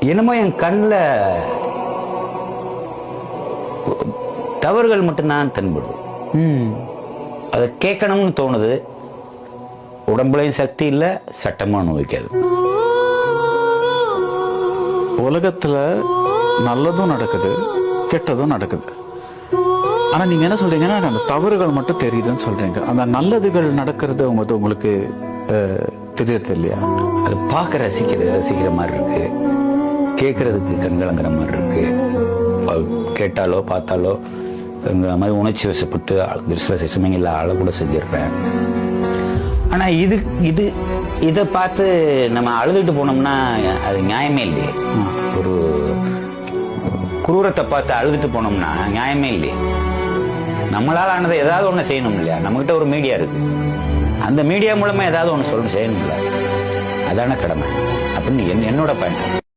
என்னமோ என் கண்ணில் தவறுகள் மட்டும்தான் தென்படுது. அதை கேட்கணும்னு தோணுது. உடம்புலையும் சக்தி இல்லை, சட்டமும் அனுபவிக்காது. உலகத்துல நல்லதும் நடக்குது, கெட்டதும் நடக்குது. ஆனா நீங்க என்ன சொல்றீங்கன்னா அந்த தவறுகள் மட்டும் தெரியுதுன்னு சொல்றீங்க. அந்த நல்லதுகள் நடக்கிறது உங்களுக்கு தெரியறது இல்லையா? அது பார்க்க ரசிக்கிற மாதிரி இருக்கு, கேட்கறதுக்கு கண்கலங்கிற மாதிரி இருக்கு. கேட்டாலோ பார்த்தாலோ கண்கிற மாதிரி உணர்ச்சி வசப்பட்டு சில சமயங்கள்ல அழ கூட செஞ்சிருப்பேன். ஆனா இதை பார்த்து நம்ம அழுதுட்டு போனோம்னா அது நியாயமே இல்லையே. ஒரு குரூரத்தை பார்த்து அழுதுட்டு போனோம்னா நியாயமே இல்லையே. நம்மளால ஆனதை ஏதாவது ஒண்ணு செய்யணும் இல்லையா? நம்மகிட்ட ஒரு மீடியா இருக்கு, அந்த மீடியா மூலமா ஏதாவது ஒண்ணு செய்யணும் இல்ல, அதான கடமை அப்படின்னு என்னோட பயன்.